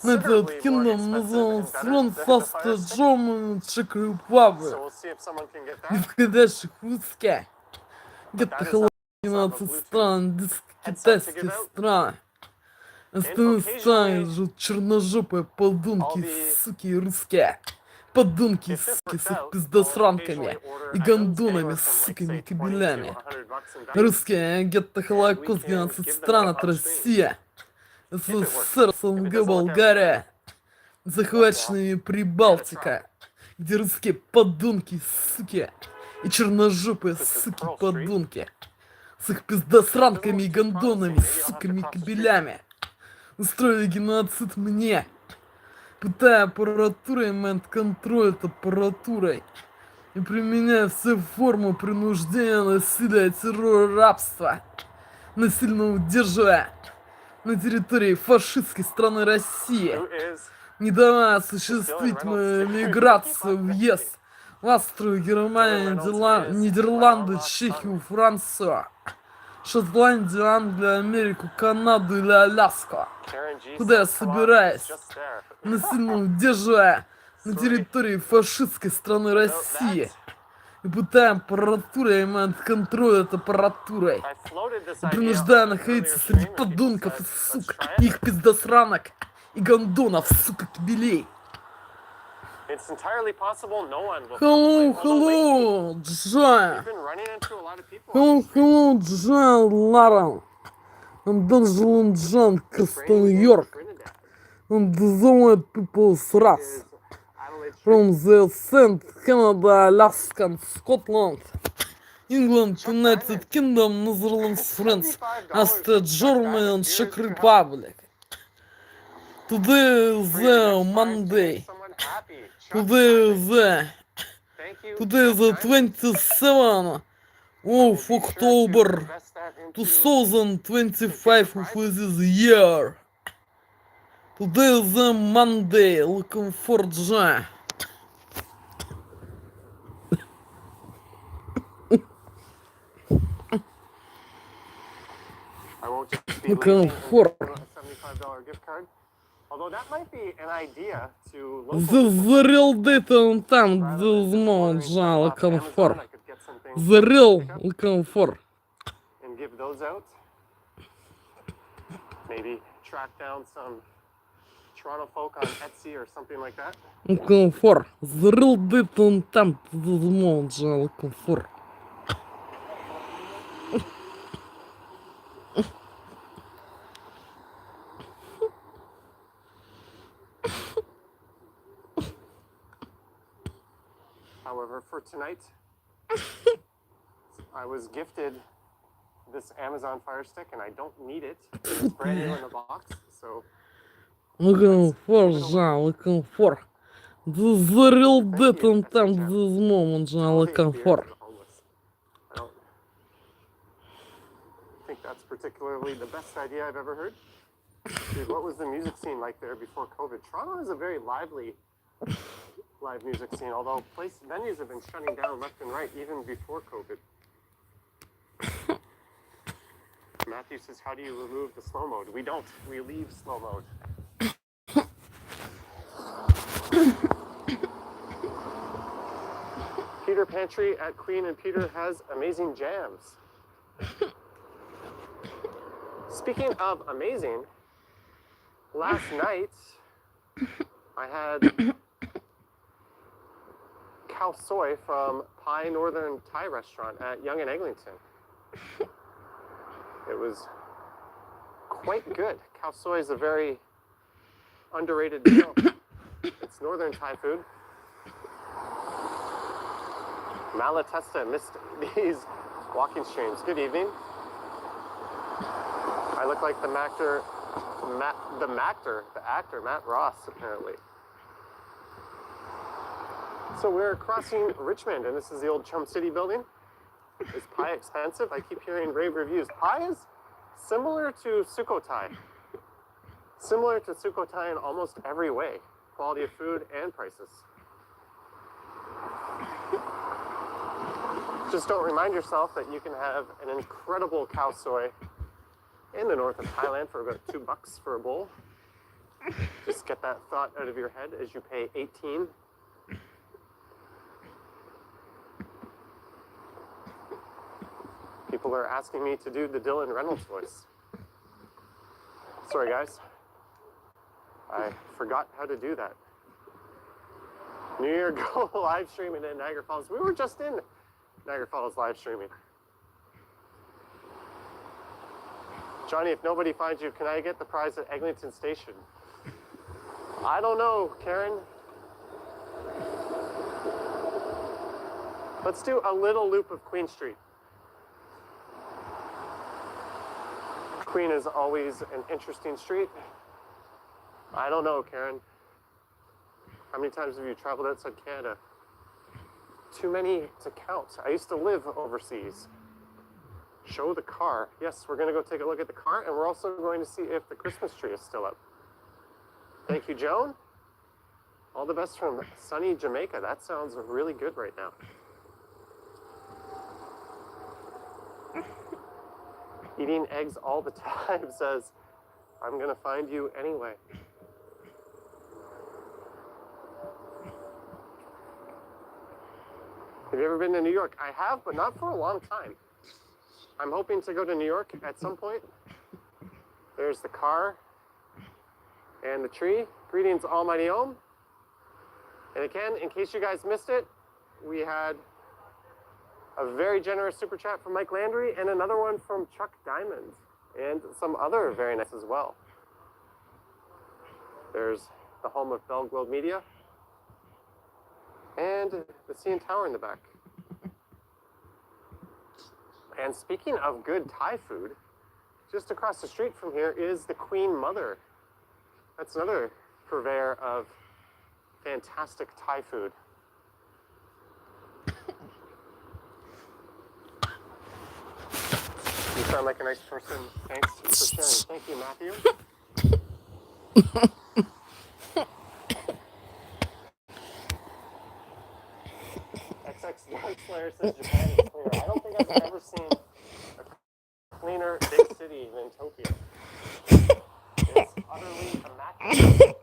Этот кином называл Слон Саста Джома Чекрупавы. Не входящих в узке. Где-то холодно 12 стран, диск китайских стран. Остальные страны живут черножопые подонки, суки русские. Подонки, суки, с их пиздосранками и гондонами, суками, кабелями. Русские, гетто Холокост, 12 стран от России. СССР, СНГ, Болгария. Захваченными Прибалтика, где русские подонки, суки, и черножопые, суки, подонки, с их пиздосранками и гондонами, суками, кабелями, устроили геноцид мне, пытая аппаратурой мент-контроль аппаратурой и применяя все формы принуждения, насилия, террора, рабства, насильно удерживая на территории фашистской страны России, не давая осуществить мою миграцию, въезд в Австрию, Германию, Нидерланды, Чехию, Францию, Шотландию, Англию, Америку, Канаду или Аляску, куда я собираюсь, насильно удерживая на территории фашистской страны России и пытая аппаратурой и мент-контроль аппаратурой, и принуждая находиться среди подонков и сук, и их пиздосранок и гондонов, сука, кибелей. Hello, Джа. Hello, Джа, Ларан. I'm Donald John, Crystal York. And the white people's race. From the Saint Canada, Alaska, and Scotland. England, United Kingdom, Netherlands, France, Austria, Germany, and Czech Republic. Today is Monday. Today is the 27th of October 2025 of this year. Today is Monday. Looking for John. Looking for. Although that might be an idea to The real data там, the small John looking for. The real looking for. and give those out. Maybe track down some Toronto folk on Etsy or something like that. Looking for. The real data там, the small John looking for. However, for tonight, I was gifted this Amazon Fire Stick, and I don't need it. It's brand new in the box, so. Looking for John, looking for. The real data там, the small John looking for. I don't think that's particularly the best idea I've ever heard. Dude, what was the music scene like there before COVID? Toronto is a very lively live music scene, although venues have been shutting down left and right even before COVID. Matthew says, how do you remove the slow mode? We don't. We leave slow mode. Peter Pantry at Queen and Peter has amazing jams. Speaking of amazing, last night I had cow soy from Pie Northern Thai restaurant at Yonge and Eglinton. It was quite good. Cow soy is a very underrated meal. It's Northern Thai food. Malatesta missed these walking streams. Good evening. I look like the actor, Matt Ross, apparently. So we're crossing Richmond, and this is the old Chum City building. Is pie expensive? I keep hearing rave reviews. Pie is similar to Sukhothai. Similar to Sukhothai in almost every way. Quality of food and prices. Just don't remind yourself that you can have an incredible cow soy in the north of Thailand for about $2 for a bowl. Just get that thought out of your head as you pay 18. People are asking me to do the Dylan Reynolds voice. Sorry, guys. I forgot how to do that. New Year Go live streaming in Niagara Falls. We were just in Niagara Falls live streaming. Johnny, if nobody finds you, can I get the prize at Eglinton Station? I don't know, Karen. Let's do a little loop of Queen Street. Queen is always an interesting street. I don't know, Karen. How many times have you traveled outside Canada? Too many to count. I used to live overseas. Show the car. Yes, we're going to go take a look at the car, and we're also going to see if the Christmas tree is still up. Thank you, Joan. All the best from sunny Jamaica. That sounds really good right now. Eating eggs all the time says, I'm going to find you anyway. Have you ever been to New York? I have, but not for a long time. I'm hoping to go to New York at some point. There's the car and the tree. Greetings, Almighty Om. And again, in case you guys missed it, we had a very generous super chat from Mike Landry and another one from Chuck Diamond and some other very nice as well. There's the home of Bell Globe Media and the CN Tower in the back. And speaking of good Thai food, just across the street from here is the Queen Mother. That's another purveyor of fantastic Thai food. You sound like a nice person. Thanks for sharing. Thank you, Matthew. XX Dark Slayer says Japan is clear. I don't think I've ever seen a cleaner big city than Tokyo. It's utterly immaculate.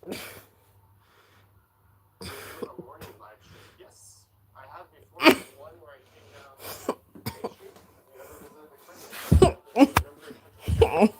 a morning live stream. Yes, I have before. One where I came down Bay Street. Have you ever visited the Clinton?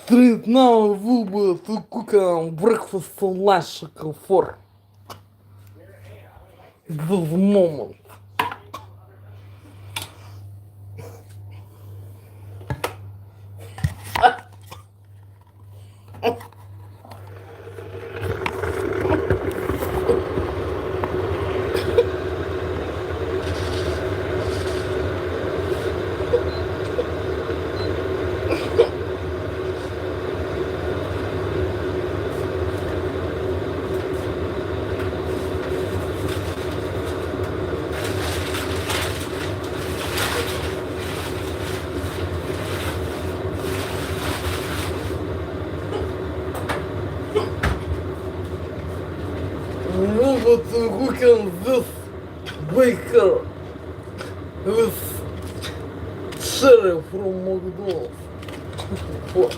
Street now will be to cook breakfast for lunch for this moment. Robot who can this baker with cherry from McDonald's. What?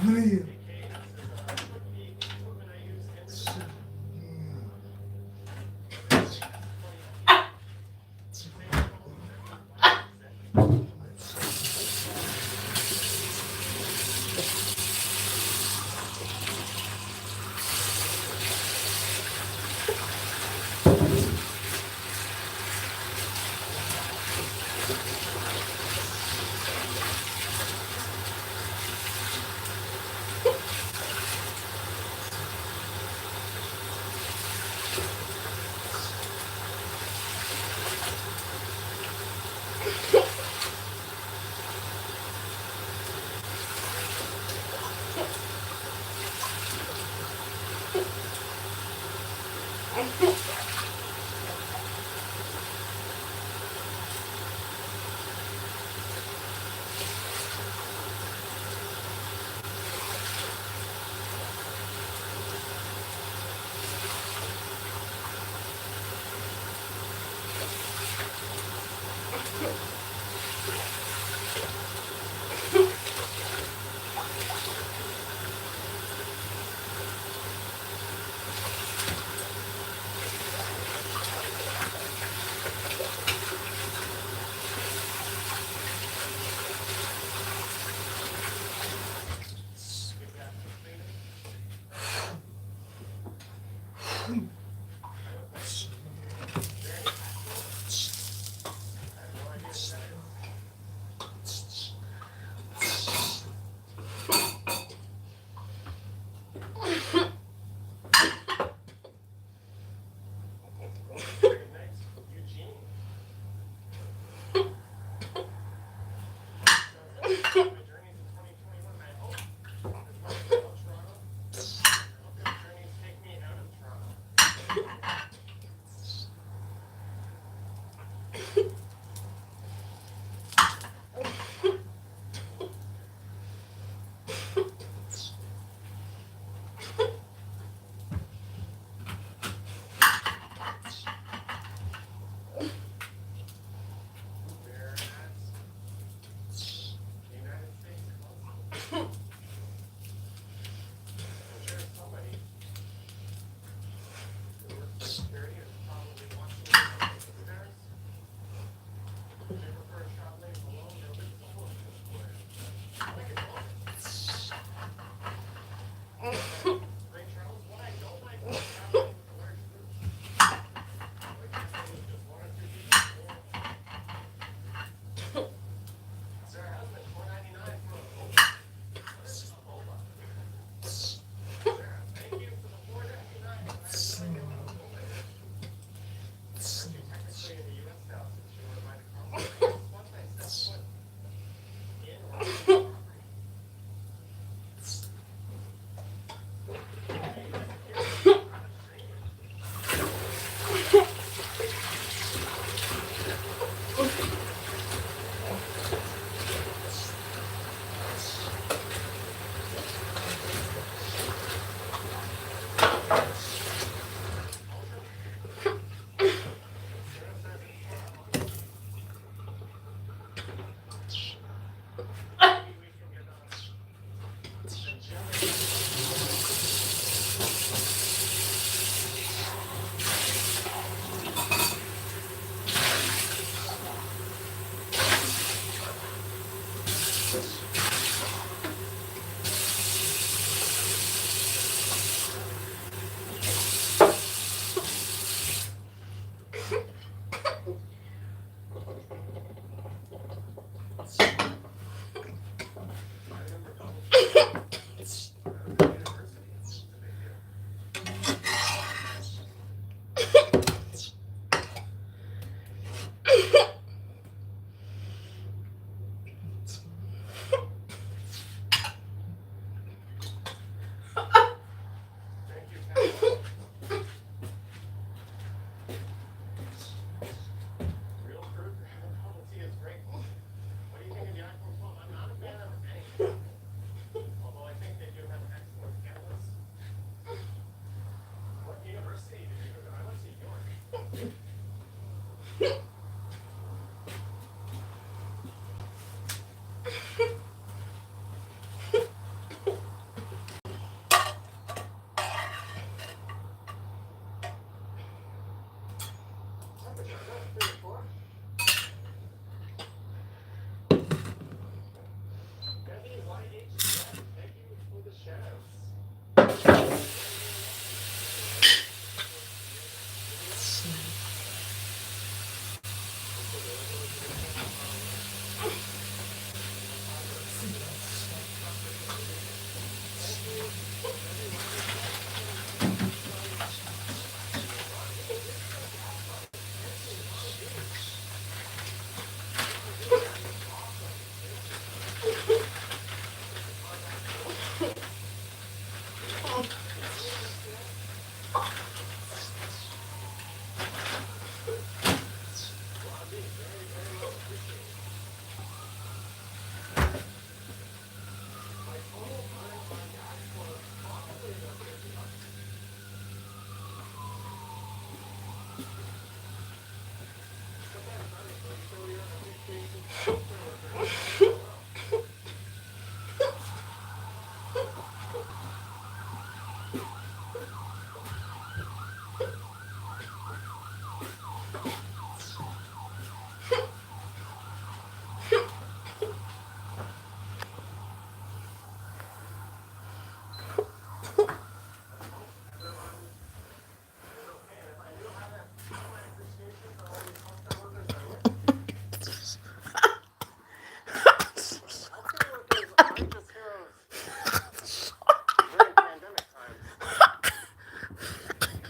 Блин.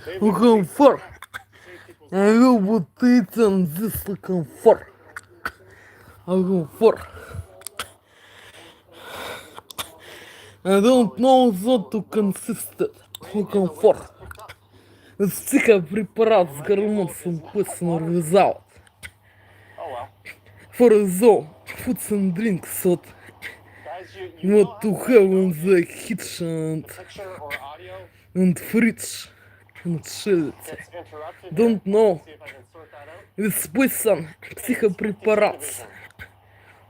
Comfort. I will put it on this comfort. Comfort. I don't know what to consist of comfort. It's психопрепарат с гормоном personal result. For the foods and drinks what not to have in the kitchen and fridge and shelter. Don't know. It's poison, психопрепарats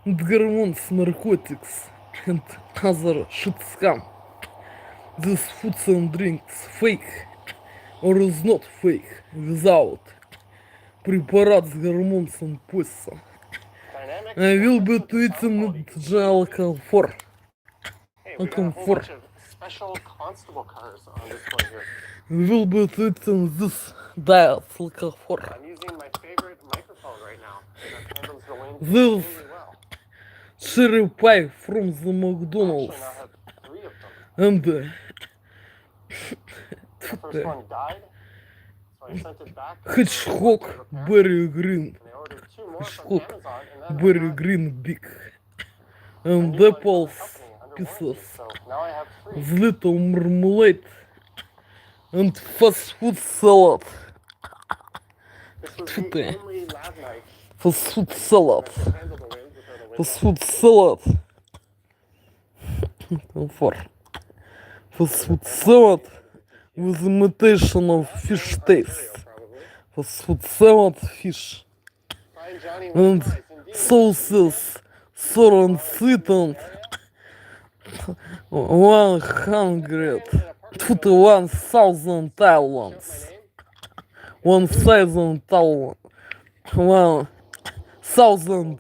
and hormones, narcotics and other shit scam. This foods and drinks fake or is not fake without препарат с гормоном poison. I will be tweeting gel comfort. Comfort. Special constable cars on display here. Will be tweeting this dial comfort. I'm using my favorite microphone right now. That handles the wind This really well. cherry pie from the McDonald's. Actually, now I have 3 of them. And The first one died, so I sent it back. hedgehog berry green. And I ordered 2 more from Hedgehog Amazon, and then I berry got green big. a And new one from the apples company under pieces. warranty, so now I have 3. With little marmalade. And fast food salad. This was Tut the det. only lav knife Fast food salad. that could handle the wind without a window. Fast food salad. Comfort. Fast food salad with imitation of fish taste. Fast food salad, fish. Find Johnny with And fries, indeed. sauces, sour and sweetened. 100. 1,000 Thailands. 1,000 Thailand. 1,000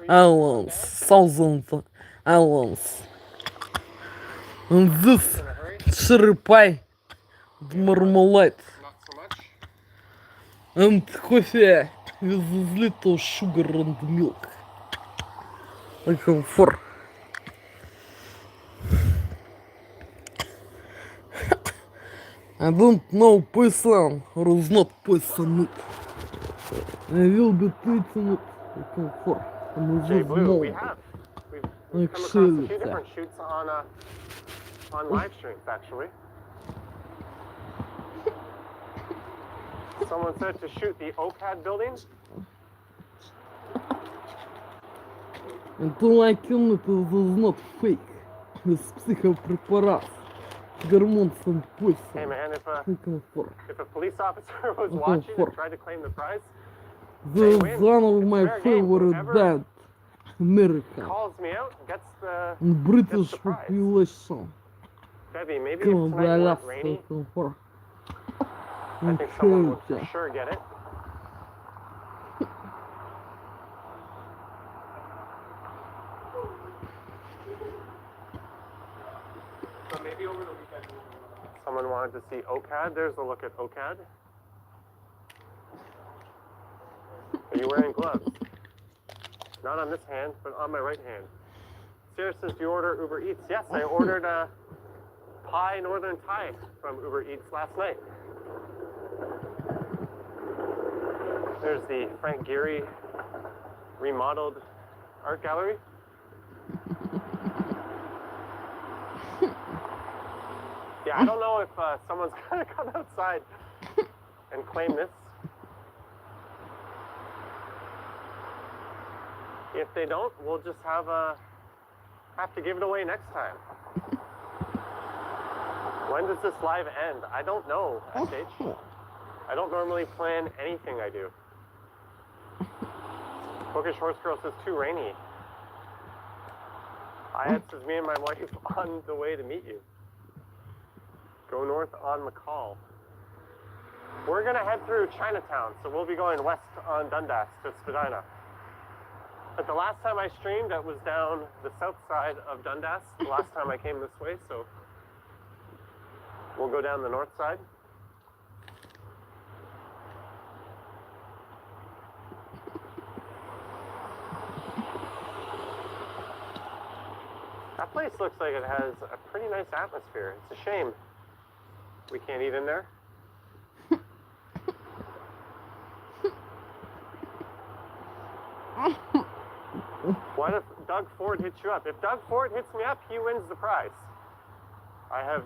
islands. 1,000 islands. And this cherry pie with marmalade. Not so much. And coffee with little sugar and milk. Like comfort. I don't know poison or is not poison it. I will be tweeting it like comfort. And Jay just Blue, we know. have. We've Like come across a few shit. different shoots on live streams, actually. Someone said to shoot the OCAD building. And like it is not fake. It's psychopрепарат. Гормон and poison. Hey man, if Like comfort. a police officer was watching and tried to claim the prize, This win. is one of It's my fair game. favorite Whoever band. America. calls me out, gets the And British the prize. population. Debbie, maybe Come if on, tonight I wasn't love rainy, comfort. I think someone would for sure get it. But maybe over the weekend. Someone wanted to see OCAD. There's a look at OCAD. Are you wearing gloves? Not on this hand, but on my right hand. Sarah says, do you order Uber Eats? Yes, I ordered a pie Northern Thai from Uber Eats last night. There's the Frank Gehry remodeled art gallery. Yeah, I don't know if someone's gonna come outside and claim this. If they don't, we'll just have to give it away next time. When does this live end? I don't know, SH. I don't normally plan anything I do. Bookish Horse Girl says too rainy. Ayat says me and my wife on the way to meet you. Go north on McCall. We're gonna head through Chinatown, so we'll be going west on Dundas to Spadina. But the last time I streamed, that was down the south side of Dundas. The last time I came this way, so we'll go down the north side. That place looks like it has a pretty nice atmosphere. It's a shame we can't eat in there. What if Doug Ford hits you up? If Doug Ford hits me up, he wins the prize. I have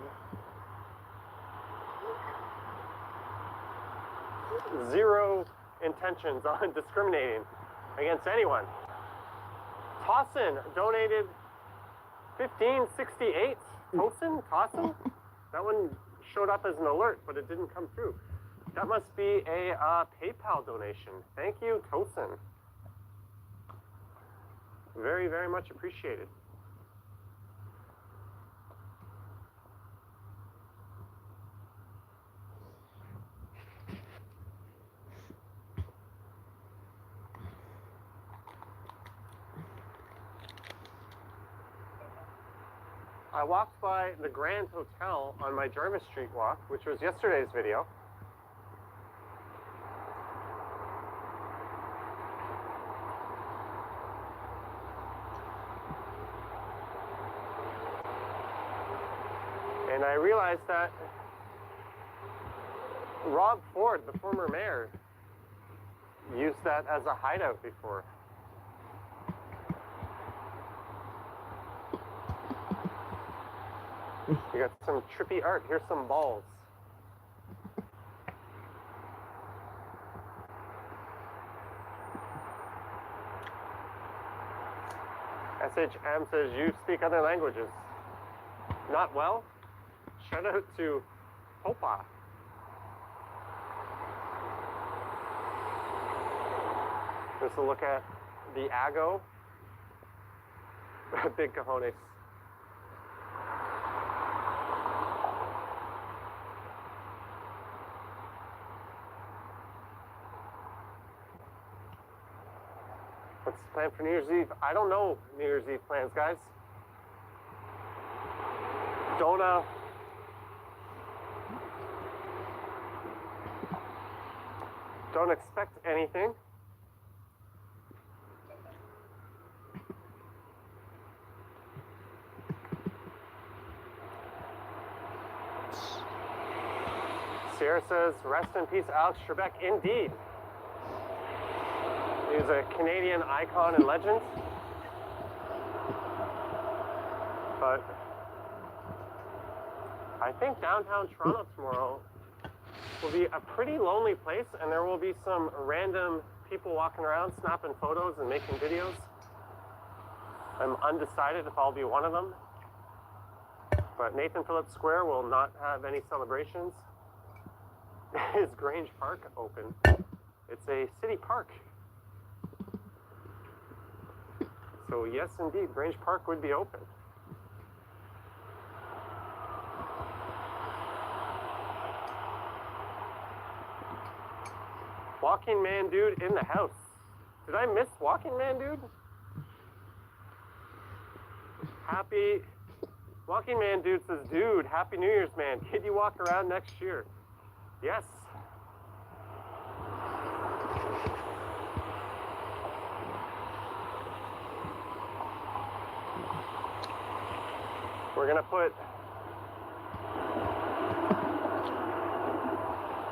zero intentions on discriminating against anyone. Tossin donated $15.68. Tossin? That one showed up as an alert, but it didn't come through. That must be a PayPal donation. Thank you, Tosin. Very, very much appreciated. I walked by the Grand Hotel on my Jarvis Street walk, which was yesterday's video. And I realized that Rob Ford, the former mayor, used that as a hideout before. We got some trippy art. Here's some balls. SHM says you speak other languages. Not well? Shout out to Hopa. Just a look at the Ago. Big cojones. What's the plan for New Year's Eve? I don't know New Year's Eve plans, guys. Don't expect anything. Sierra says, rest in peace, Alex Trebek. Indeed. He's a Canadian icon and legend. But I think downtown Toronto tomorrow will be a pretty lonely place, and there will be some random people walking around snapping photos and making videos. I'm undecided if I'll be one of them. But Nathan Phillips Square will not have any celebrations. Is Grange Park open? It's a city park. So yes, indeed, Grange Park would be open. Walking Man Dude in the house. Did I miss Walking Man Dude? Walking Man Dude says, dude, Happy New Year's, man. Kid you walk around next year. Yes. We're gonna put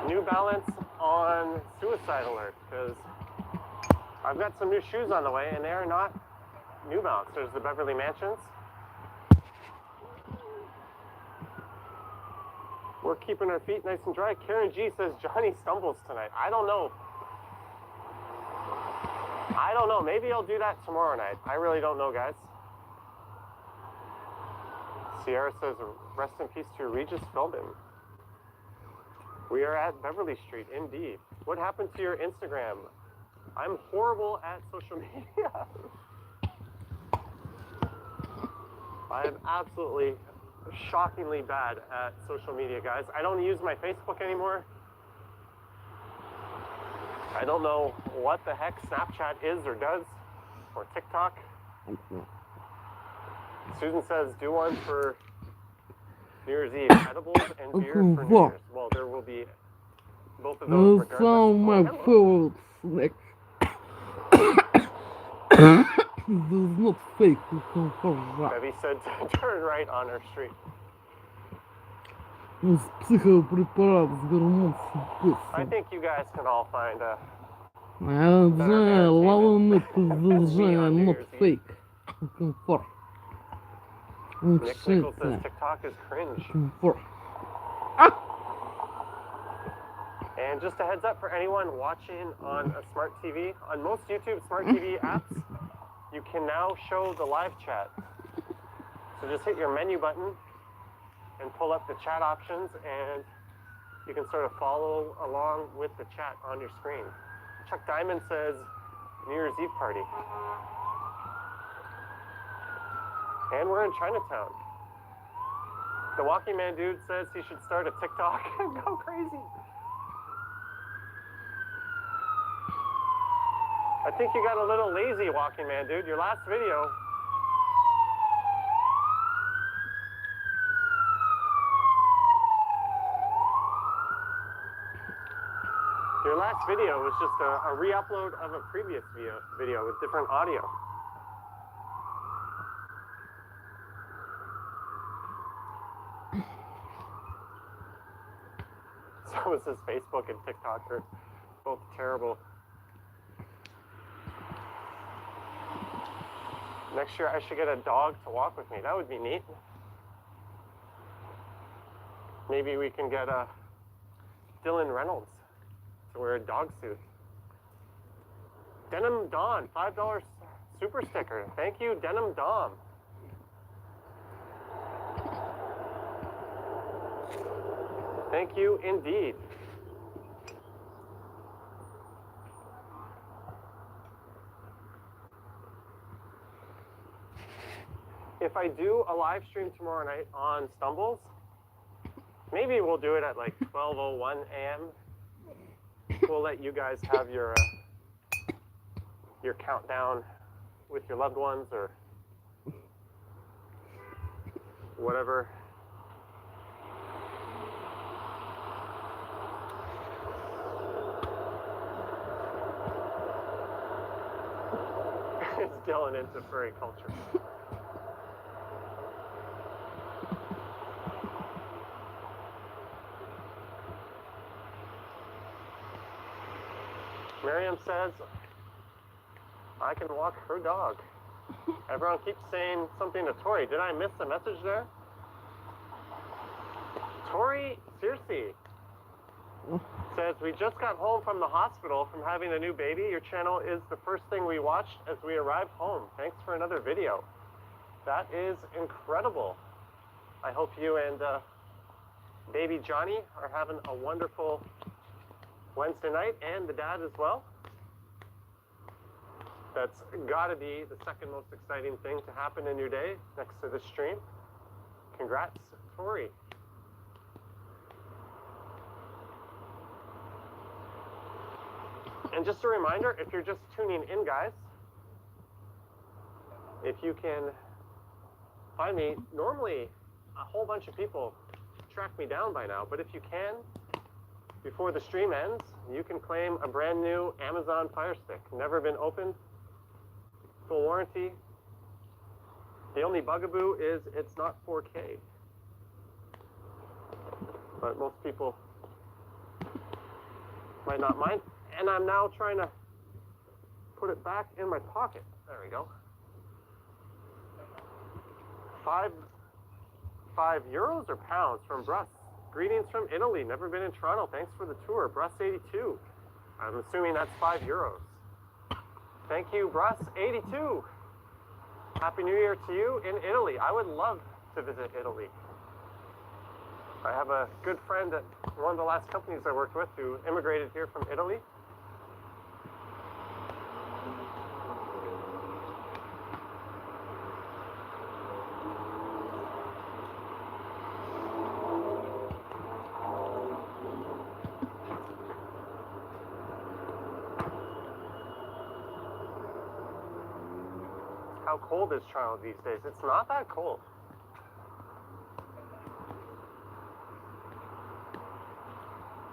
New Balance on suicide alert because I've got some new shoes on the way and they are not New Balance. There's the Beverly Mansions. We're keeping our feet nice and dry. Karen G says Johnny stumbles tonight. I don't know. Maybe I'll do that tomorrow night. I really don't know, guys. Sierra says, rest in peace to Regis Philbin. We are at Beverly Street, indeed. What happened to your Instagram? I'm horrible at social media. I am absolutely shockingly bad at social media, guys. I don't use my Facebook anymore. I don't know what the heck Snapchat is or does, or TikTok. Susan says, do one for New Year's Eve, edibles and beer for New Year's. Well, there will be both of those regardless. My favorite snack. This is not fake, you can forget. Debbie said to turn right on our street. Психопрепарат с гормоном. I think you guys can all find a The love it not fake. For. Nick Nichols says TikTok is cringe. For. And just a heads up for anyone watching on a smart TV, on most YouTube smart TV apps, you can now show the live chat. So just hit your menu button and pull up the chat options, and you can sort of follow along with the chat on your screen. Chuck Diamond says New Year's Eve party. And we're in Chinatown. The Walking Man dude says he should start a TikTok and go crazy. I think you got a little lazy, Walking Man dude. Your last video. Your last video was just a re-upload of a previous video with different audio. So is his Facebook and TikTok are both terrible. Next year I should get a dog to walk with me. That would be neat. Maybe we can get Dylan Reynolds to wear a dog suit. Denim Dawn, $5 super sticker. Thank you, Denim Dom. Thank you indeed. If I do a live stream tomorrow night on Stumbles, maybe we'll do it at like 12:01 a.m. We'll let you guys have your countdown with your loved ones or whatever. Is Dylan into furry culture? Miriam says, I can walk her dog. Everyone keeps saying something to Tori. Did I miss a message there? Tori Searcy says, we just got home from the hospital from having a new baby. Your channel is the first thing we watched as we arrived home. Thanks for another video. That is incredible. I hope you and baby Johnny are having a wonderful Wednesday night, and the dad as well. That's gotta be the second most exciting thing to happen in your day next to the stream. Congrats, Tori. And just a reminder, if you're just tuning in, guys, if you can find me, normally a whole bunch of people track me down by now, but if you can, before the stream ends, you can claim a brand new Amazon Fire Stick. Never been opened, full warranty. The only bugaboo is it's not 4K. But most people might not mind. And I'm now trying to put it back in my pocket. There we go. €5 or pounds from Bruss. Greetings from Italy. Never been in Toronto. Thanks for the tour. Bruss82. I'm assuming that's €5. Thank you, Bruss82. Happy New Year to you in Italy. I would love to visit Italy. I have a good friend at one of the last companies I worked with who immigrated here from Italy. How cold is Toronto these days? It's not that cold.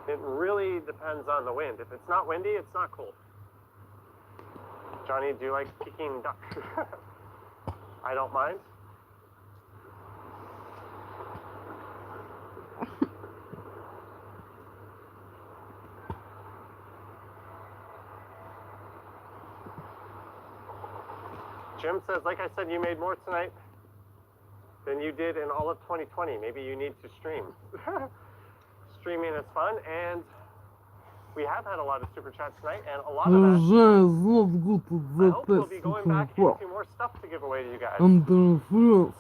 It really depends on the wind. If it's not windy, it's not cold. Johnny, do you like Peking duck? I don't mind. Jim says, like I said, you made more tonight than you did in all of 2020. Maybe you need to stream. Streaming is fun, and we have had a lot of super chats tonight, and a lot of that, Уже not good I at hope the we'll be going back test. into more stuff to give away to you guys. Under influence.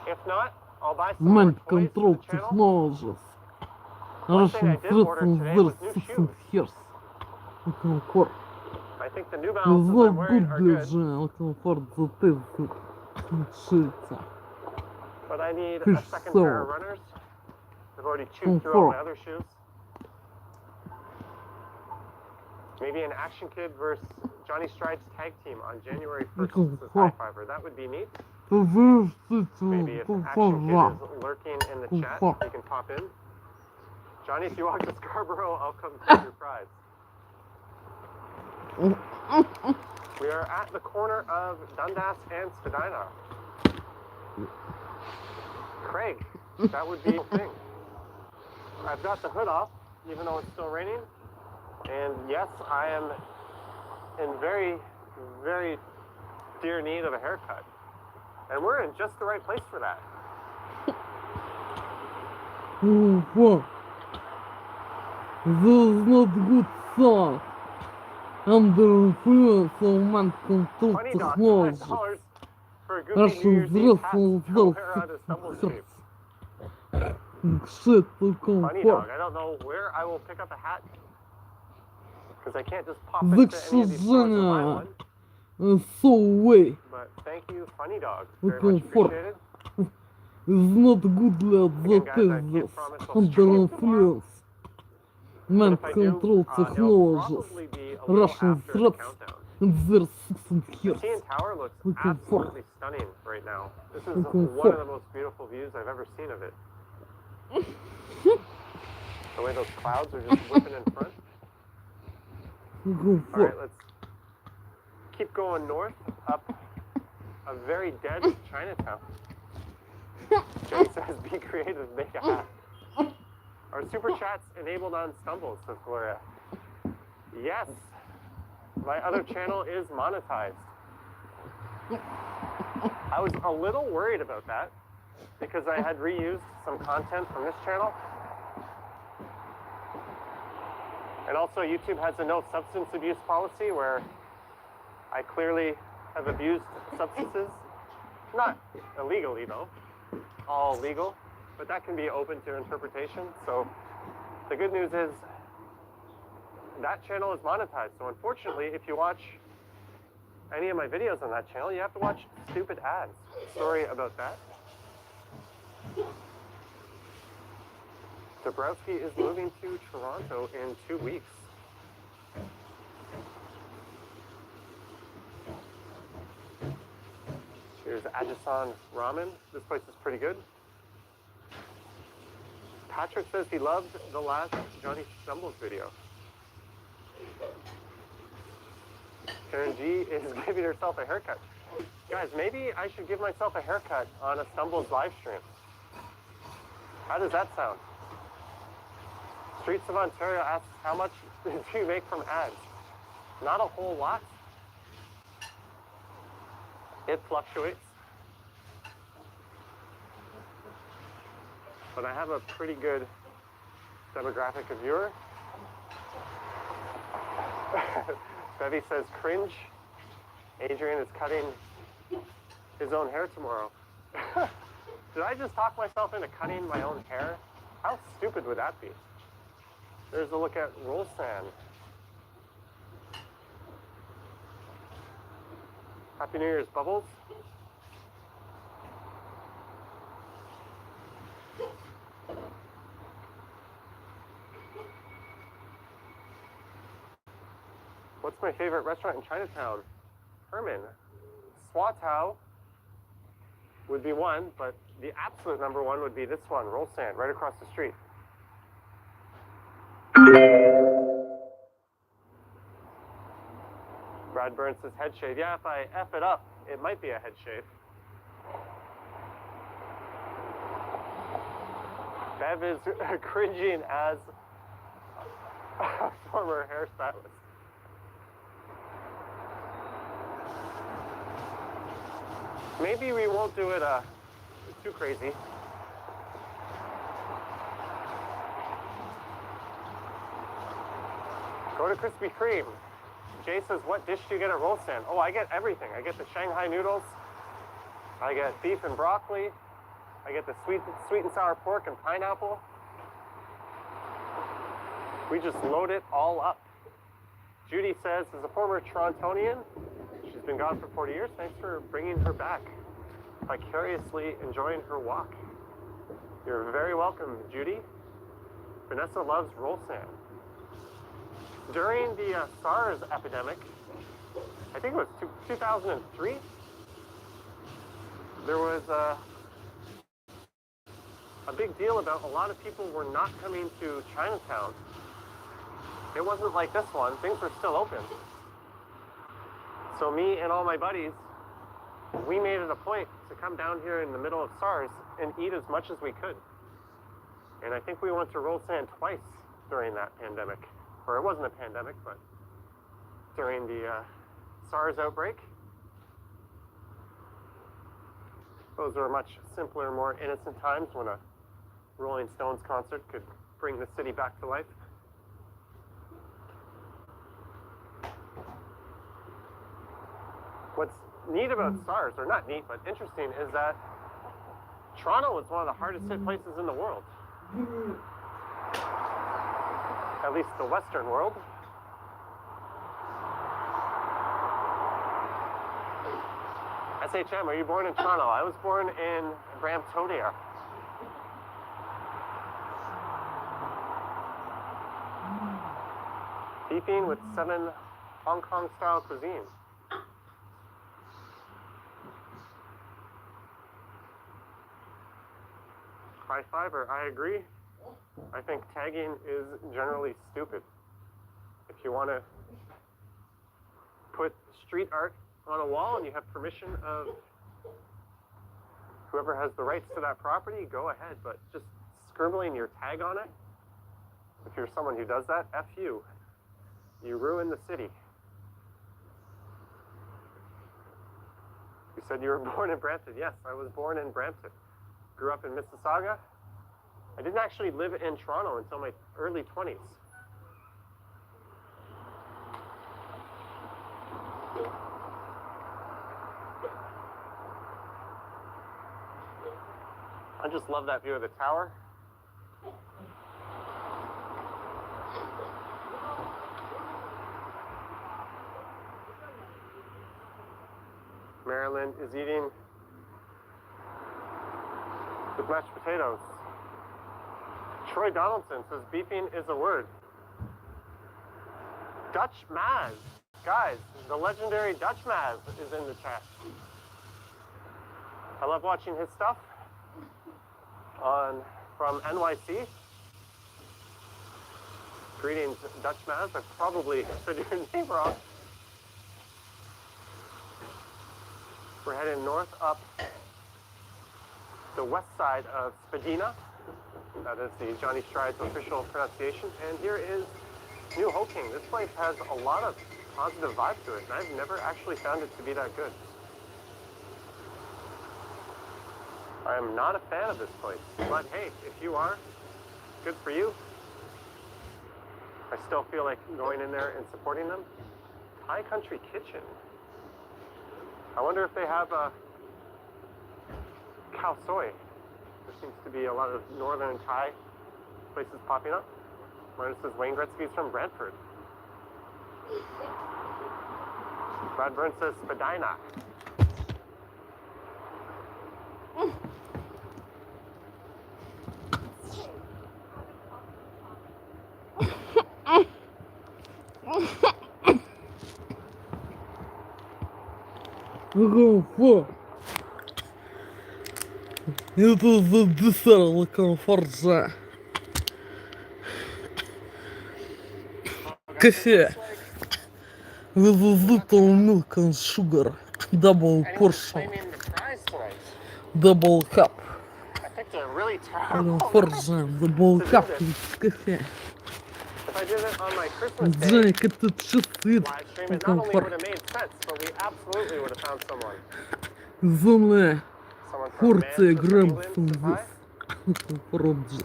If not, I'll buy some more Mind toys for control the channel. technologies. One thing I Russian did order threats today their was new system shoes. here. Comfort. I think the New Is Balances I'm not wearing good are для good, general comfort that is шиться. but I need Fish a second pair of salad. runners. I've already chewed through all my other shoes. Maybe an Action Kid versus Johnny Stride's tag team on January 1st. This is High Fiver. That would be neat. Maybe if Action Kid is lurking in the chat, he can pop in. Johnny, if you walk to Scarborough, I'll come take your prize. We are at the corner of Dundas and Spadina. Craig, that would be a thing. I've got the hood off, even though it's still raining. And yes, I am in very, very dear need of a haircut. And we're in just the right place for that. Oh, fuck. This is not good song. Under influence of mind control Funny dog, technology. $5 for a goofy Russian New Year's Eve hat threats to their wear on a stumble system street. here. Shit to Funny comfort. dog, I don't know where I will pick up a hat. Because I can't just pop The into any of these stores and buy one. so way. But thank you, Funny Dog. With Very much comfort. appreciated. Is not good для Again, guys, I that can't is promise I'll under stream tomorrow. influence. But Mind if I control do, it'll technologies. probably be a little Russian after the threats countdown. and their system The here. CN Tower looks With comfort. absolutely stunning right now. This is With one comfort. of the most beautiful views I've ever seen of it. The way those clouds are just whipping in front. All right, let's keep going north up a very dead Chinatown. Jay says, be creative, make a hat. Are super chats enabled on Stumble, says Gloria. Yes, my other channel is monetized. I was a little worried about that because I had reused some content from this channel. And also YouTube has a no substance abuse policy where I clearly have abused substances. Not illegally though, all legal, but that can be open to interpretation. So the good news is that channel is monetized. So unfortunately, if you watch any of my videos on that channel, you have to watch stupid ads. Sorry about that. Dabrowski is moving to Toronto in 2 weeks. Here's Ajisan Ramen. This place is pretty good. Patrick says he loved the last Johnny Stumbles video. Karen G is giving herself a haircut. Guys, maybe I should give myself a haircut on a Stumbles live stream. How does that sound? Streets of Ontario asks, how much do you make from ads? Not a whole lot. It fluctuates. But I have a pretty good demographic of viewer. Bevy says, cringe. Adrian is cutting his own hair tomorrow. Did I just talk myself into cutting my own hair? How stupid would that be? There's a look at roll sand. Happy New Year's, Bubbles. What's my favorite restaurant in Chinatown? Herman. Swatow would be one, but the absolute number one would be this one, Roll Sand, right across the street. Brad Burns says head shave. Yeah, if I F it up, it might be a head shave. Bev is cringing as a former hairstylist. Maybe we won't do it too crazy. Go to Krispy Kreme. Jay says, what dish do you get at Roll Stand? Oh, I get everything. I get the Shanghai noodles. I get beef and broccoli. I get the sweet and sour pork and pineapple. We just load it all up. Judy says, as a former Torontonian, she's been gone for 40 years. Thanks for bringing her back. Vicariously enjoying her walk. You're very welcome, Judy. Vanessa loves Roll Stand. During the SARS epidemic, I think it was 2003, there was a big deal about a lot of people were not coming to Chinatown. It wasn't like this one. Things were still open. So me and all my buddies, we made it a point to come down here in the middle of SARS and eat as much as we could. And I think we went to Roll Stand twice during that pandemic. Or it wasn't a pandemic, but during the SARS outbreak. Those were much simpler, more innocent times when a Rolling Stones concert could bring the city back to life. What's neat about SARS, or not neat, but interesting, is that Toronto was one of the hardest hit places in the world. At least the Western world. SHM, are you born in Toronto? I was born in Bramptonia. Beefing with 7 Hong Kong style cuisine. High fiber, I agree. I think tagging is generally stupid. If you want to put street art on a wall and you have permission of whoever has the rights to that property, go ahead. But just scribbling your tag on it, if you're someone who does that, F you. You ruin the city. You said you were born in Brampton. Yes, I was born in Brampton. Grew up in Mississauga. I didn't actually live in Toronto until my early 20s. I just love that view of the tower. Marilyn is eating with mashed potatoes. Troy Donaldson says beefing is a word. Dutch Maz. Guys, the legendary Dutch Maz is in the chat. I love watching his stuff from NYC. Greetings, Dutch Maz. I probably said your name wrong. We're heading north up the west side of Spadina. That is the Johnny Stride's official pronunciation. And here is New Hoking. This place has a lot of positive vibe to it, and I've never actually found it to be that good. I am not a fan of this place, but hey, if you are, good for you. I still feel like going in there and supporting them. Thai Country Kitchen. I wonder if they have a khao soi. There seems to be a lot of northern Thai places popping up. Mine says Wayne Gretzky's from Brantford. Brad Burns says Spadina. Это за десерт комфорта. Кофе. With a little milk and sugar. Double portion. Double cup. I picked a really terrible Комфорта. Double cup with кофе. If I did it on my Christmas day Джек, это часы. live stream, it not only would have made sense, but we absolutely would have found someone Зоне Someone from Форция Manchester, England, Грэмпсон says hi. Роджерс.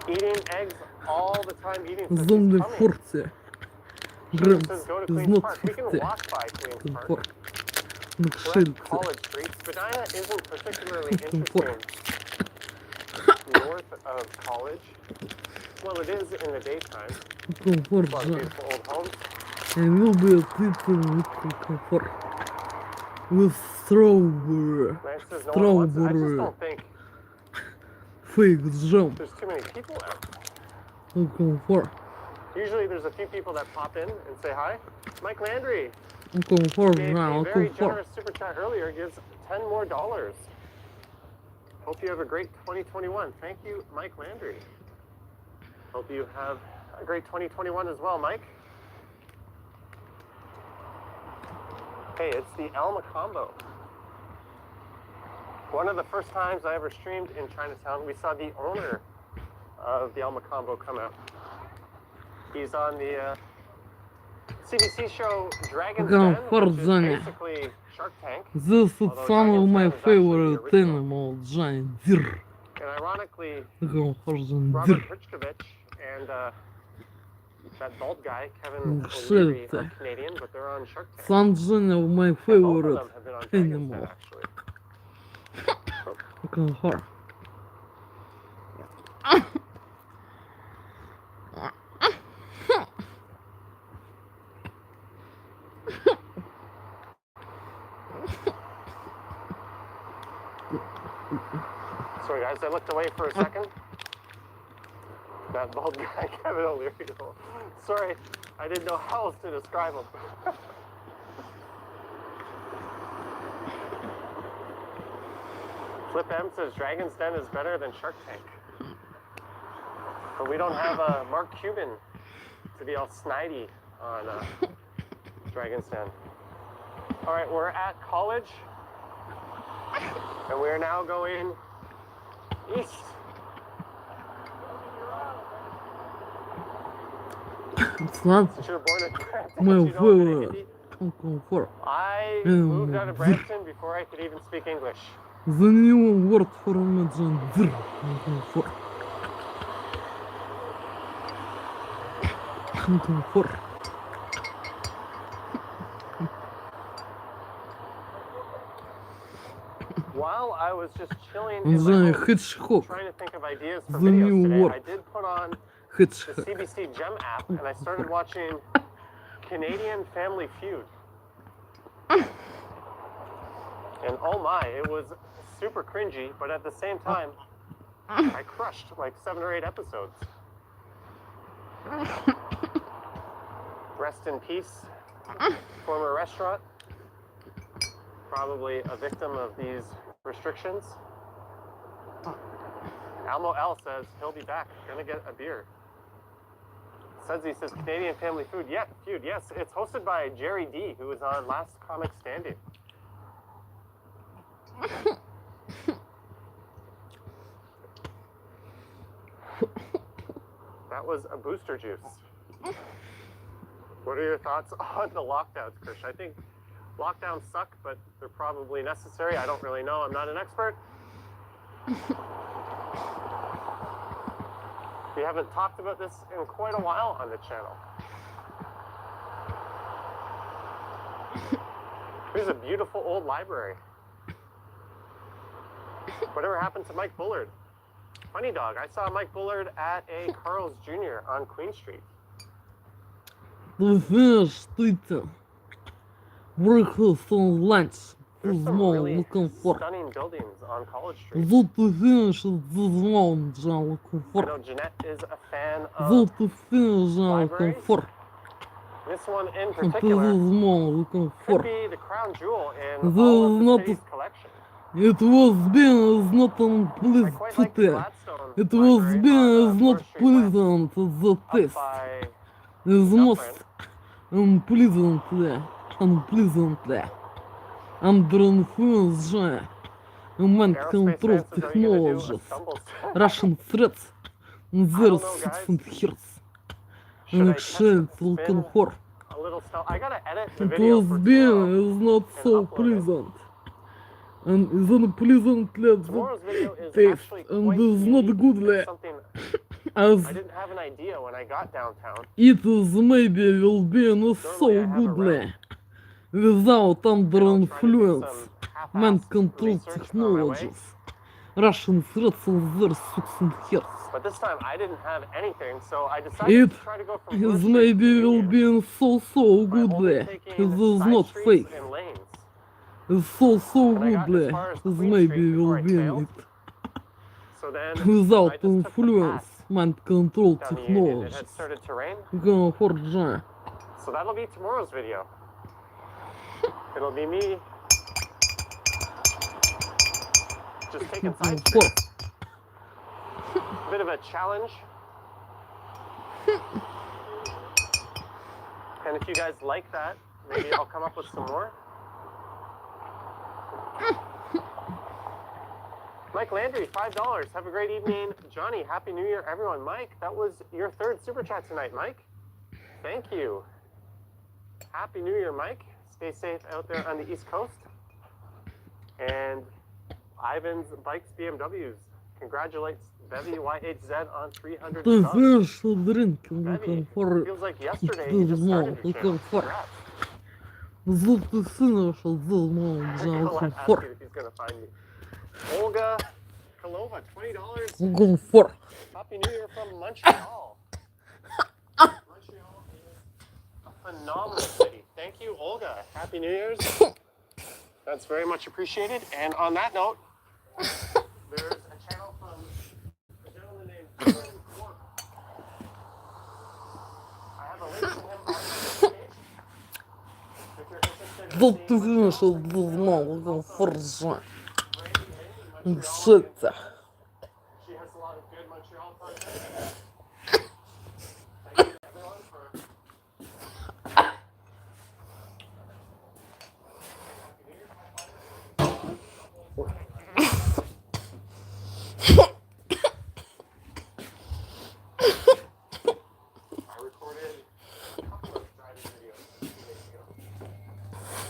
Eating eggs all the time. Eating says he's Зоне coming. Форция Shane Грэмпс says go to is Queen's not Park. We can 50. walk by Queen's Park. Комфорт. We're at Накшельце. College Street. Spadina isn't particularly Комфорт. interesting north of College. Well, it is in the daytime. Комфорт A lot of же. beautiful old homes. Я люблю птицу комфорт. With strawberry. Lance says no one wants it. I just Strawberry. don't think Fake jump. there's too many people out. Комфорт. Usually there's a few people that pop in and say hi. Mike Landry Комфорт gave же. a very Комфорт. generous super chat earlier, gives $10 more. Hope you have a great 2021. Thank you, Mike Landry. Hope you have a great 2021 as well, Mike. Hey, it's the Alma Combo. One of the first times I ever streamed in Chinatown, we saw the owner of the Alma Combo come out. He's on the CBC show Dragon's Den, which is basically Shark Tank. This is some of my favorite animal, Johnny Deere. And ironically, Комфорт же. Robert Hrishkovich and that bald guy, Kevin O'Leary, are Canadian, but they're on Shark Tank. Sun Johnny of my And both of favorite them have been on Dragon's Den, animal. actually. Комфорт. Sorry guys, I looked away for a second. That bald guy, Kevin O'Leary. Sorry, I didn't know how else to describe him. Flip M says Dragon's Den is better than Shark Tank. But we don't have Mark Cuban to be all snidey on Dragon's Den. All right, we're at College, and we are now going east. It's not Since you were born in Brampton, my you know a bit of favorite. Hindi. Comfort. I moved out of Brampton before I could even speak English. The new word for me, John Deere. Comfort. Comfort. While I was just chilling Он in же my home, Hitchcock. trying to think of ideas for The new videos today, word. I did put on the Hitchcock. CBC Gem app, and I started watching Canadian Family Feud. And oh my, it was super cringy, but at the same time, I crushed like 7 or 8 episodes. Rest in peace, former restaurant. Probably a victim of these restrictions. Almo L says he'll be back. Gonna get a beer. Sudsy says Canadian Family Feud. Yeah, Feud. Yes, it's hosted by Jerry D, who was on Last Comic Standing. That was a booster juice. What are your thoughts on the lockdowns, Krish? I think lockdowns suck, but they're probably necessary. I don't really know. I'm not an expert. We haven't talked about this in quite a while on the channel. Here's a beautiful old library. Whatever happened to Mike Bullard? Funny dog. I saw Mike Bullard at a Carl's Jr. on Queen Street. The fish Twitter. Breakfast on lunch. There's some Small really comfort. stunning buildings on College Street. The fish is the small John I comfort. know Jeanette is a fan of The fish John comfort. this one in The particular. small Could comfort. be the crown jewel in This all is of the not- city's collection. It was been is not I unpleasant. quite like the Gladstone It was Library been on, is not 4th Street West, pleasant the up test. by Is most Dufferin. unpleasantly. Under influence mind Aerospace control fans says, are you gonna do a technologies. stumble set? Russian threats. Their know, guys. 6 hertz. Should And I test exchange spin comfort. a little stealth? I gotta edit the It video was for been tomorrow. is not and so upload it. pleasant. and is unpleasantly Tomorrow's video is taste actually and quite is not unique. goodly It's something as I didn't have an idea when I got downtown. it is maybe will be not so Normally I have a goodly route, without under and I'll try to do influence some mind half-assed control research on my way. technologies. Russian threats of their sucks hearts. But this time I didn't have anything, so I decided It to try to go from Blue is Street maybe to will Union be so by only goodly taking it is side not streets fake. and lanes. It's so And I got as goodly far as it Queen maybe Street before will I be failed. it. So then I Without just took the influence path mind control down the Union. It technologies. had started to rain, Going for John. so that'll be tomorrow's video. It'll be me just taking side streets. A bit of a challenge. And if you guys like that, maybe I'll come up with some more. Mike Landry, $5. Have a great evening. Johnny, Happy New Year, everyone. Mike, that was your third super chat tonight, Mike. Thank you. Happy New Year, Mike. Stay safe out there on the East Coast. And Ivan's Bikes BMWs congratulates Bevy YHZ on 300 The subs. fish drinking Bevy, looking for feels like yesterday you just started your channel. Congrats. Золотый сын вышел, мол, I'll looking ask for. you if he's going to find me. Olga Kalova, $20. Looking for. Happy New Year from Montreal. Montreal is a phenomenal city. Thank you, Olga. Happy New Year's. That's very much appreciated. And on that note, there's a channel from a gentleman named Jordan Corp. I have a link to him on my page. If you're interested in Золотый seeing сын вышел, looking for John. Shit. she has a lot of good Montreal content. Thank you everyone for I recorded a couple of driving videos a few days ago.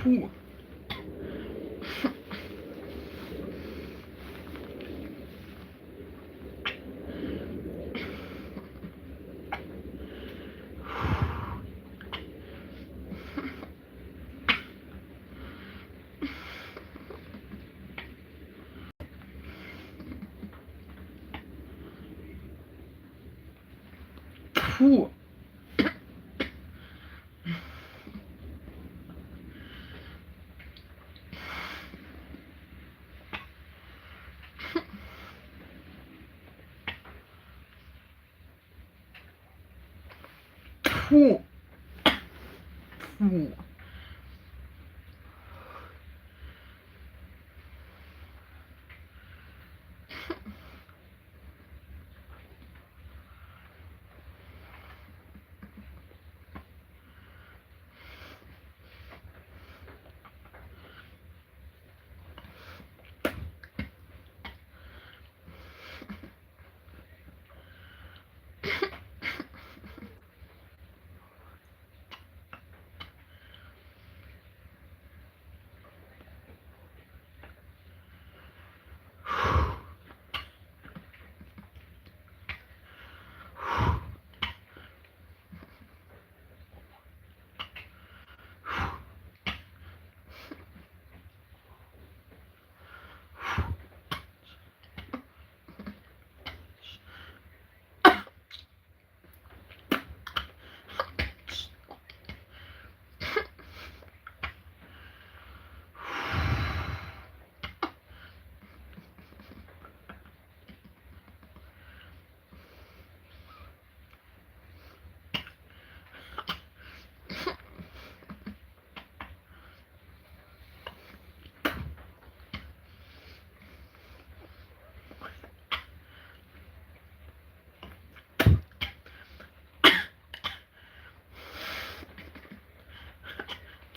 Фу. Фу. Фу. Фу.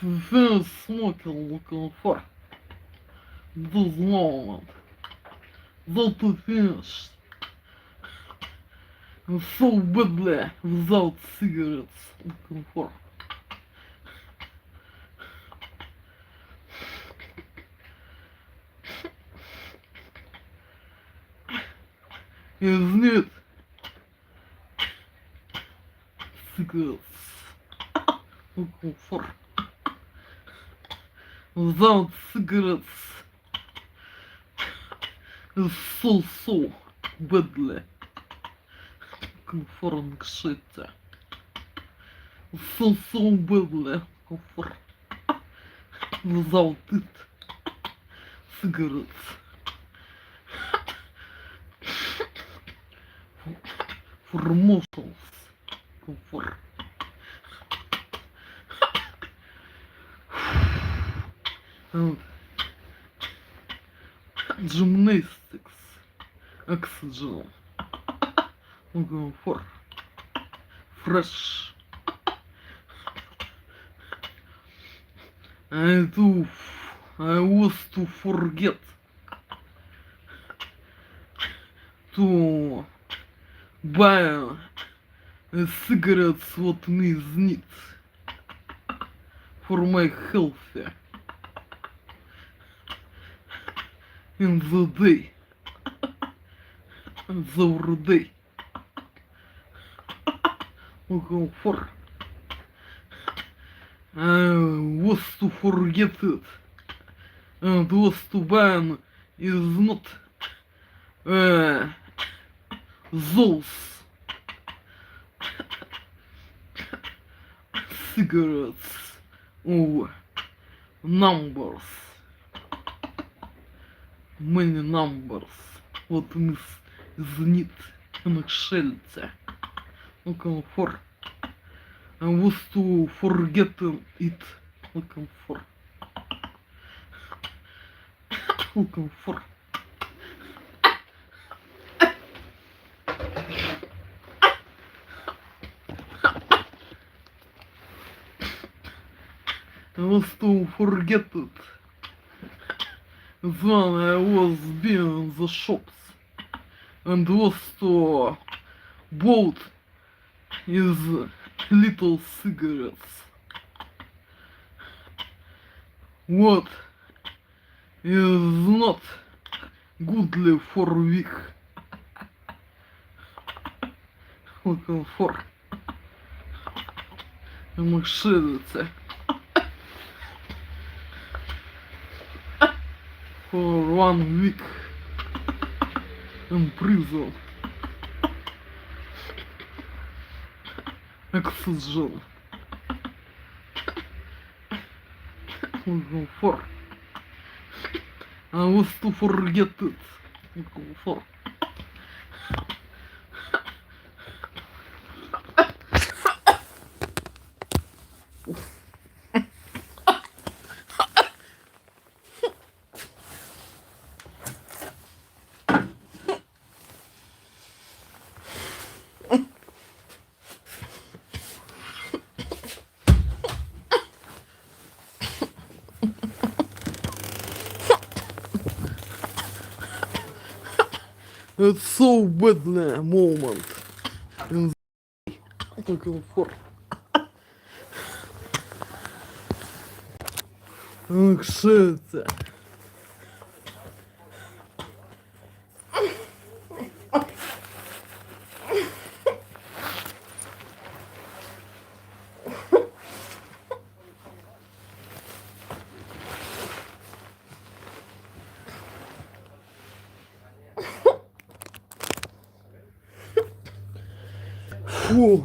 To finish smoking looking for this moment that to finish so badly without cigarettes looking for. Is need cigarettes looking for. Without cigarettes is so badly conforming shit. So badly conform without it cigarettes for muscles conform. And gymnastics, oxygen, looking for fresh. I was to forget to buy cigarettes what me need for my health. In the day, the day, looking for. I was to forget it, and was to ban is not those cigarettes or numbers. Many numbers, what is need in shelter. Looking for. I was to forget it. Looking for. Looking for. I was to forget it. Then I was being in the shops and was to bought his little cigarettes What is not goodly for weak. Looking for. Машиница. For 1 week in prison. Oxygen. Looking for. I was to forget it. Looking for. It's so badly moment in the looking for. Look shit. Фу.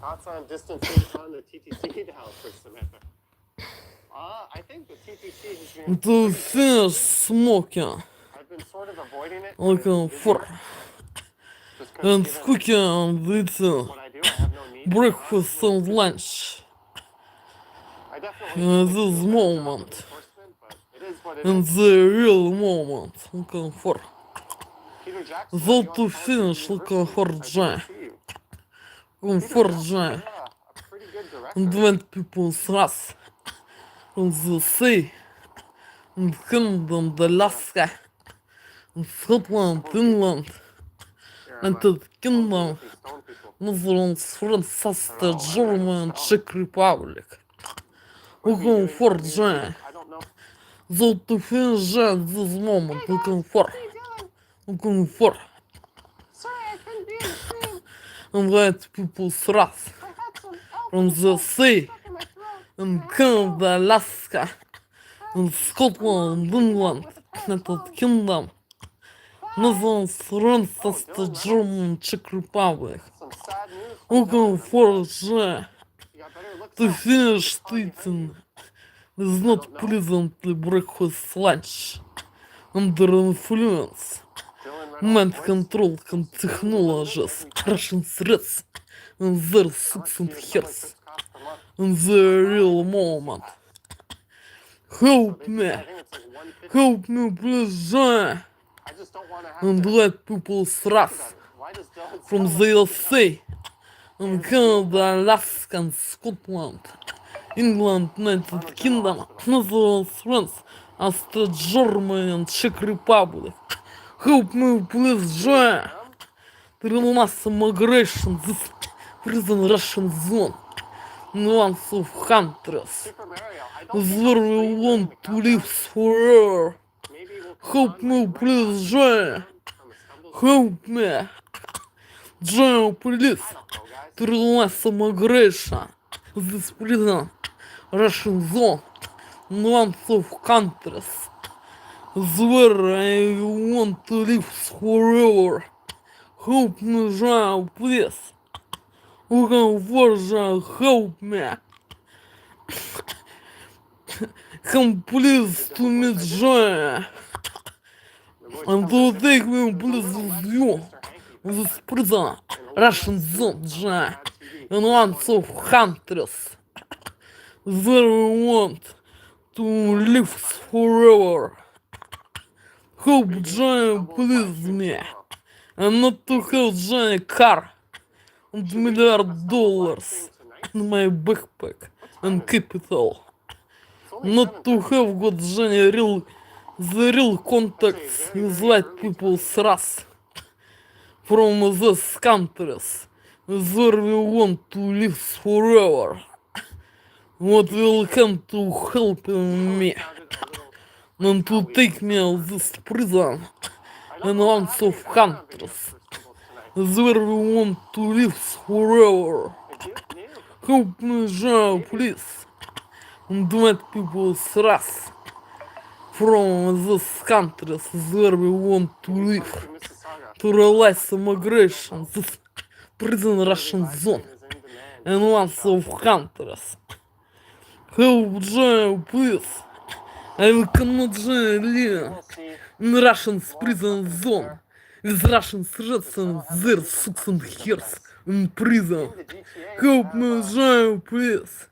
Thoughts on distancing on the TTC now for Samantha? I think the TTC has been. To finish smoking. I've been sort of avoiding it. Looking for. Just 'cause And given cooking and eating what I do, I have no need. breakfast and lunch. I definitely In think this it's a moment. enforcement, but it is what it In is. the real moment. Looking for. Peter Jackson, So are you to on finish college looking for university? I J. see you. Looking Peter for Jackson, J. yeah, a pretty good director. And 20 people сраз. On the sea. In Canada, Alaska. In Scotland, England. Here, And I'm the with Kingdom. these stone people. Netherlands, France, Austria, Germany, Czech Republic. Looking for J. I don't know. So to finish J at this moment. Looking for. Looking for. Sorry, I couldn't be in the stream. And 20 people сраз. I had some From the sea. stuck in my throat. In Canada, Alaska. In Scotland, England. United Kingdom. Netherlands, France, Austria, Germany, Czech Republic. Some sad news. Looking for J. You got better looks To out. finish eating is not pleasantly breakfast lunch. Under influence. Dylan Mind Reynolds' control technologies. Russian threats. And their six and hairs. In the real moment. Help me. I think it's like 150. Help me, please, J. I just don't want to have And to. let people thrive. Why does Dylan From sound the like USA. In Canada, Alaska, and Scotland. England, United Kingdom, Netherlands, France, Austria, Germany, and Czech Republic. Help me, please, J. Through mass migration, this prison Russian zone. Nuance of countries. Super Mario? I don't Is think where I'll we stream want during to the live countdown. forever. Maybe we'll put Help on, me, like, please, J. from a stumble. Help me. J, please. I don't know, guys. Through mass migration, this prison Russian zone. Nuance of countries. Is where I want to live forever. Help me, J, please. Looking for J, help me. Come please to me, J. And to take me please with you. This prison, Russian zone, J. And once of countries. There we want to live forever. Help J, please me. And not to have J car. and milliard dollars in my backpack and capital. Not to have got the real contacts with white people's race from those countries where we want to live forever. What will come to help me and to take me out of this prison and lots of countries where we want to live forever. Help me, Joe, please. And white people's race from those countries where we want to live to realize immigration, this prison Russian zone, and lots of countries. Help, Joe, please. I cannot live in Russian prison zone with Russian threats and their 6 years in prison. Help me, Joe, please.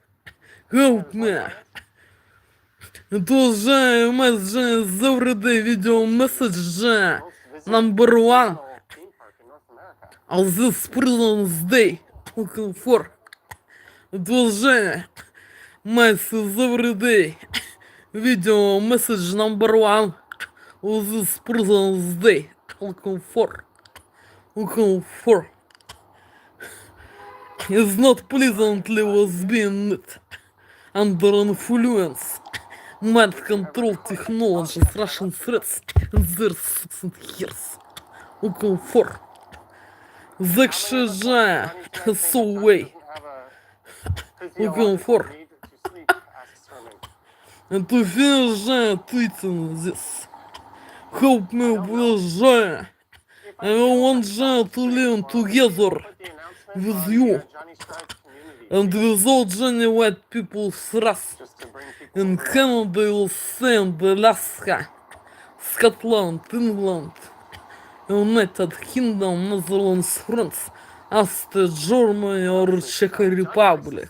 Help me. It was my everyday video message number 1 of this prison's day looking for. It was my everyday video message number 1 of this prison's day looking for. It's not pleasantly was being it under influence. Mind control technologies, Russian threats, and their 6 years. Looking for. Закшижа, so way. Looking for. And to finish tweeting this. Help me, please. I want to live together with you. And without Johnny white people's race in Canada, USA, and Alaska, Scotland, England, United Kingdom, Netherlands, France, Austria, Germany, or Czech Republic.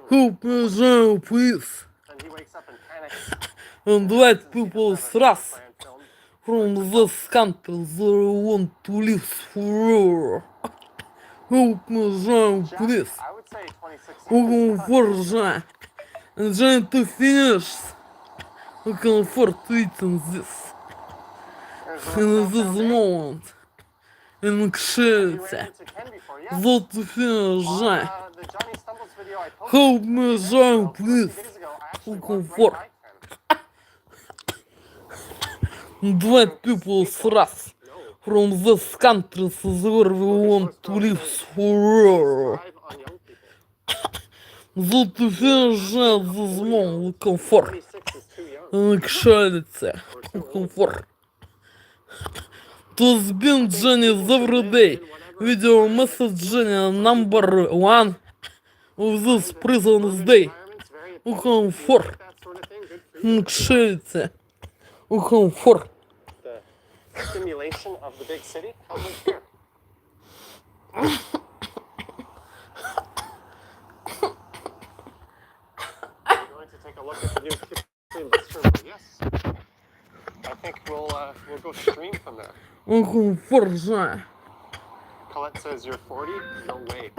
Help me, Joe, please. And white people's race from those countries where we want to live forever. Help me, Joe, please. Looking for Jean. And trying to finish. Looking for tweeting this. In this moment. In anxiety. Thought to finish Jean. Help me, Jean, please. Looking for. White people's race from those countries where we want to live forever. Thought to finish this moment looking for. Anxiety. Looking for. To spend Jenny's everyday video message Jenny number 1 of this prison's day. Looking for. Anxiety. Looking for. The stimulation of the big city comes here. We're going to take a look at the new kitchen room. Yes. I think we'll go stream from there. Looking for Jean. Colette says you're 40? No way.